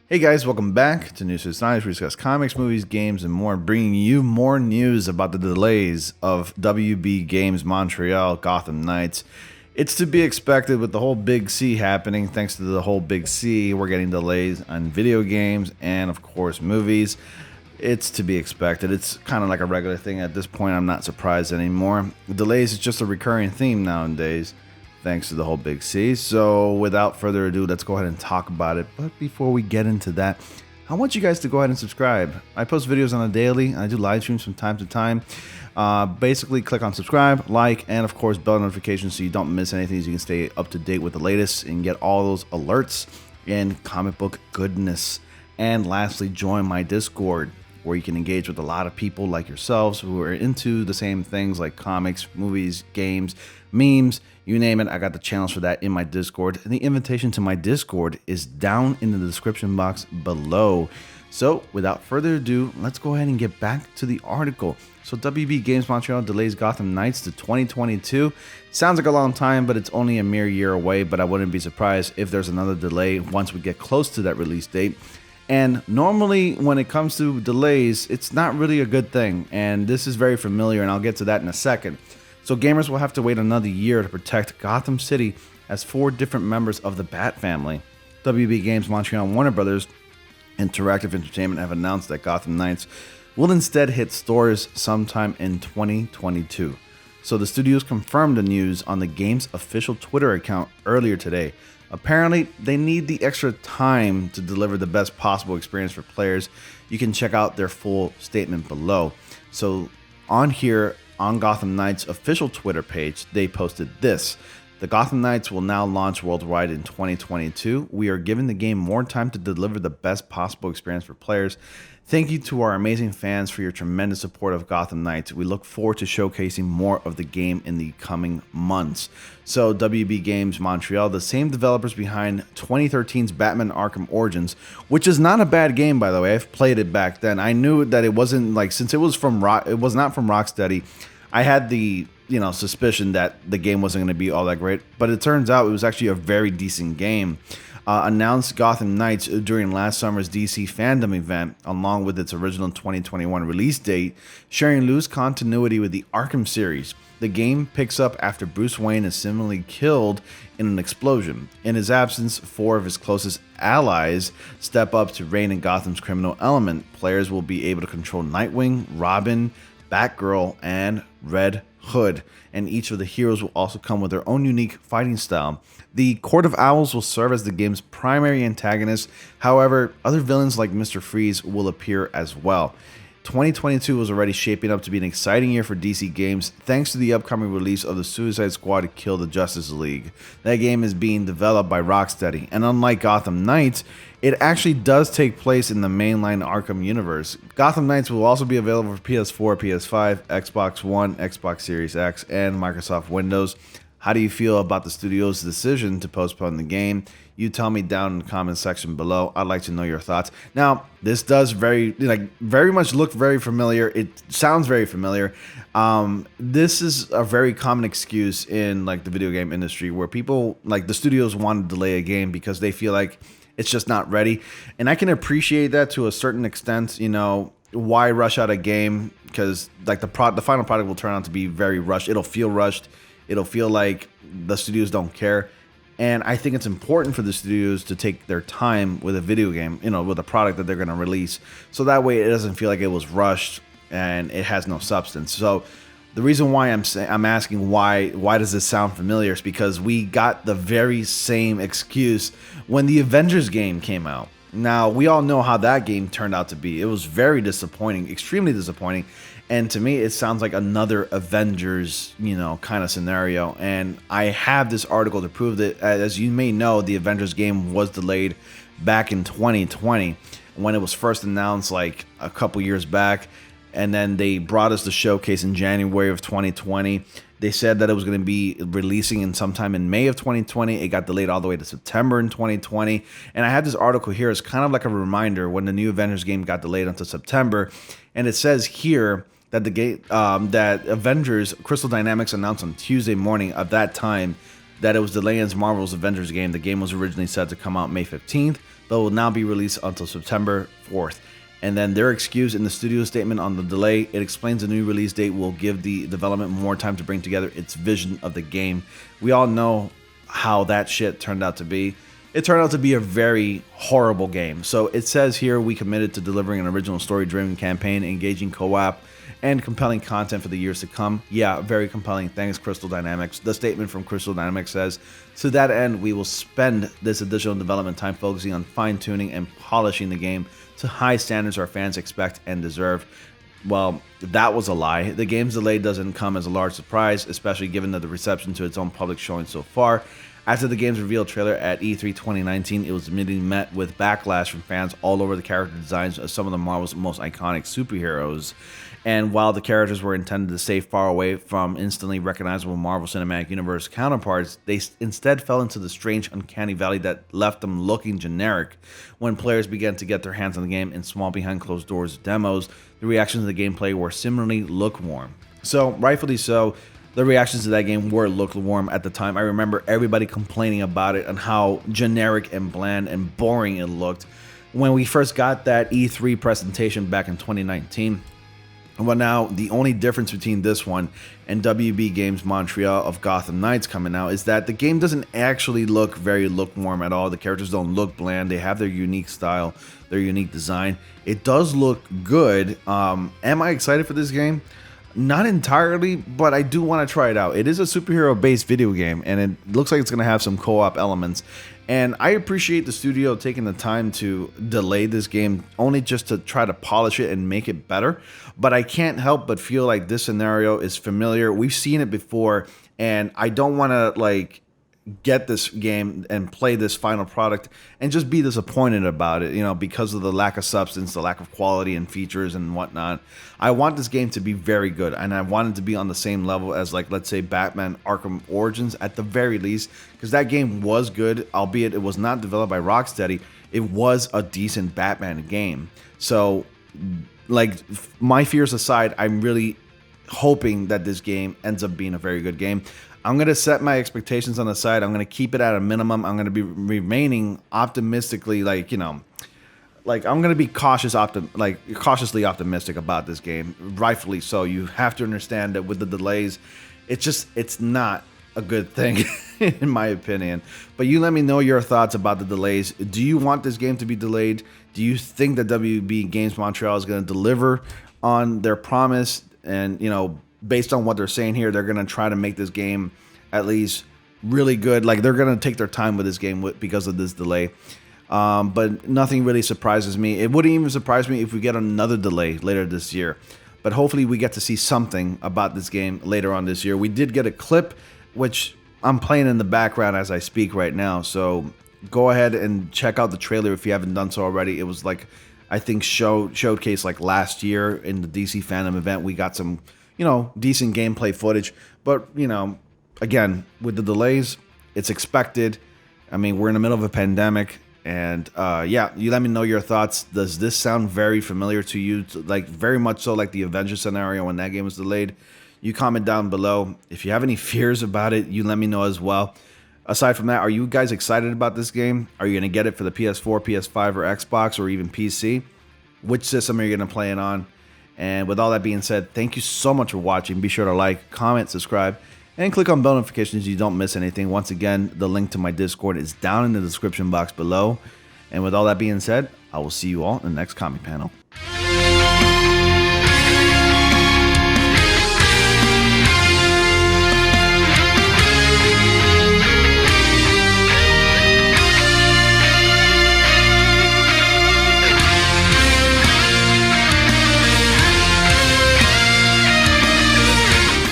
Hey guys, welcome back to News News Nights. We discuss comics, movies, games, and more, bringing you more news about the delays of WB Games Montreal Gotham Knights. It's to be expected with the whole Big C happening. Thanks to the whole Big C, we're getting delays on video games and, of course, movies. It's to be expected. It's kind of like a regular thing at this point. I'm not surprised anymore. Delays is just a recurring theme nowadays, thanks to the whole Big C. So without further ado, let's go ahead and talk about it. But before we get into that, I want you guys to go ahead and subscribe. I post videos on a daily. I do live streams from time to time. Basically, click on subscribe, like, and of course, bell notifications so you don't miss anything, so you can stay up to date with the latest and get all those alerts and comic book goodness. And lastly, join my Discord, where you can engage with a lot of people like yourselves who are into the same things like comics, movies, games, memes, you name it. I got the channels for that in my Discord. And the invitation to my Discord is down in the description box below. So without further ado, let's go ahead and get back to the article. So WB Games Montreal delays Gotham Knights to 2022. Sounds like a long time, but it's only a mere year away. But I wouldn't be surprised if there's another delay once we get close to that release date. And normally when it comes to delays, it's not really a good thing. And this is very familiar, and I'll get to that in a second. So gamers will have to wait another year to protect Gotham City as 4 different members of the Bat family. WB Games Montreal and Warner Brothers Interactive Entertainment have announced that Gotham Knights will instead hit stores sometime in 2022. So the studios confirmed the news on the game's official Twitter account earlier today. Apparently, they need the extra time to deliver the best possible experience for players. You can check out their full statement below. So on here, on Gotham Knights' official Twitter page, they posted this. The Gotham Knights will now launch worldwide in 2022. We are giving the game more time to deliver the best possible experience for players. Thank you to our amazing fans for your tremendous support of Gotham Knights. We look forward to showcasing more of the game in the coming months. So WB Games Montreal, the same developers behind 2013's Batman Arkham Origins, which is not a bad game, by the way. I've played it back then. I knew that it wasn't like, since it was not from Rocksteady, I had the suspicion that the game wasn't going to be all that great, but it turns out it was actually a very decent game. Announced Gotham Knights during last summer's DC fandom event, along with its original 2021 release date, sharing loose continuity with the Arkham series. The game picks up after Bruce Wayne is similarly killed in an explosion. In his absence, 4 of his closest allies step up to rein in Gotham's criminal element. Players will be able to control Nightwing, Robin, Batgirl, and Red Hood, and each of the heroes will also come with their own unique fighting style. The Court of Owls will serve as the game's primary antagonist. However, other villains like Mr. Freeze will appear as well. 2022 was already shaping up to be an exciting year for DC Games thanks to the upcoming release of the Suicide Squad Kill the Justice League. That game is being developed by Rocksteady, and unlike Gotham Knights, it actually does take place in the mainline Arkham universe. Gotham Knights will also be available for PS4, PS5, Xbox One, Xbox Series X, and Microsoft Windows. How do you feel about the studio's decision to postpone the game? You tell me down in the comment section below. I'd like to know your thoughts. Now, this does very much look very familiar. It sounds very familiar. This is a very common excuse in the video game industry, where people the studios want to delay a game because they feel like it's just not ready. And I can appreciate that to a certain extent. Why rush out a game? Because the final product will turn out to be very rushed. It'll feel rushed. It'll feel like the studios don't care. And I think it's important for the studios to take their time with a video game, with a product that they're going to release. So that way it doesn't feel like it was rushed and it has no substance. So the reason why I'm asking why does this sound familiar is because we got the very same excuse when the Avengers game came out. Now, we all know how that game turned out to be. It was very disappointing, extremely disappointing. And to me, it sounds like another Avengers, kind of scenario. And I have this article to prove that, as you may know, the Avengers game was delayed back in 2020 when it was first announced a couple years back. And then they brought us the showcase in January of 2020. They said that it was going to be releasing sometime in May of 2020. It got delayed all the way to September in 2020. And I have this article here. It's kind of like a reminder when the new Avengers game got delayed until September. And it says here that that Avengers Crystal Dynamics announced on Tuesday morning of that time that it was delaying Marvel's Avengers game. The game was originally set to come out May 15th, but will now be released until September 4th. And then their excuse in the studio statement on the delay, it explains the new release date will give the development more time to bring together its vision of the game. We all know how that shit turned out to be. It turned out to be a very horrible game. So it says here, we committed to delivering an original story-driven campaign, engaging co-op, and compelling content for the years to come. Yeah, very compelling. Thanks, Crystal Dynamics. The statement from Crystal Dynamics says, to that end, we will spend this additional development time focusing on fine-tuning and polishing the game to high standards our fans expect and deserve. Well, that was a lie. The game's delay doesn't come as a large surprise, especially given that the reception to its own public showing so far. After the game's reveal trailer at E3 2019, it was immediately met with backlash from fans all over the character designs of some of the Marvel's most iconic superheroes. And while the characters were intended to stay far away from instantly recognizable Marvel Cinematic Universe counterparts, they instead fell into the strange, uncanny valley that left them looking generic. When players began to get their hands on the game in small behind-closed-doors demos, the reactions to the gameplay were similarly lukewarm. So, rightfully so, the reactions to that game were lukewarm at the time. I remember everybody complaining about it and how generic and bland and boring it looked when we first got that E3 presentation back in 2019. Well, now, the only difference between this one and WB Games Montreal of Gotham Knights coming out is that the game doesn't actually look very lukewarm at all. The characters don't look bland. They have their unique style, their unique design. It does look good. Am I excited for this game? Not entirely, but I do want to try it out. It is a superhero-based video game, and it looks like it's going to have some co-op elements. And I appreciate the studio taking the time to delay this game only just to try to polish it and make it better. But I can't help but feel like this scenario is familiar. We've seen it before, and I don't want to get this game and play this final product and just be disappointed about it, because of the lack of substance, the lack of quality and features and whatnot. I want this game to be very good, and I want it to be on the same level as, let's say, Batman Arkham Origins at the very least, because that game was good, albeit it was not developed by Rocksteady. It was a decent Batman game. So, my fears aside, I'm really hoping that this game ends up being a very good game. I'm going to set my expectations on the side. I'm going to keep it at a minimum. I'm going to be remaining optimistically, I'm going to be cautiously optimistic about this game. Rightfully so. You have to understand that with the delays, it's not a good thing, in my opinion. But you let me know your thoughts about the delays. Do you want this game to be delayed? Do you think that WB Games Montreal is going to deliver on their promise? And, based on what they're saying here, they're going to try to make this game at least really good. They're going to take their time with this game because of this delay. But nothing really surprises me. It wouldn't even surprise me if we get another delay later this year. But hopefully we get to see something about this game later on this year. We did get a clip, which I'm playing in the background as I speak right now. So go ahead and check out the trailer if you haven't done so already. It was I think showcased last year in the DC Fandom event. We got some decent gameplay footage, but again, with the delays, it's expected. I mean, we're in the middle of a pandemic, and yeah, you let me know your thoughts. Does this sound very familiar to you? Very much so like the Avengers scenario when that game was delayed? You comment down below. If you have any fears about it, you let me know as well. Aside from that, are you guys excited about this game? Are you going to get it for the PS4, PS5, or Xbox, or even PC? Which system are you going to play it on? And with all that being said, thank you so much for watching. Be sure to like, comment, subscribe, and click on bell notifications so you don't miss anything. Once again, the link to my Discord is down in the description box below. And with all that being said, I will see you all in the next comic panel.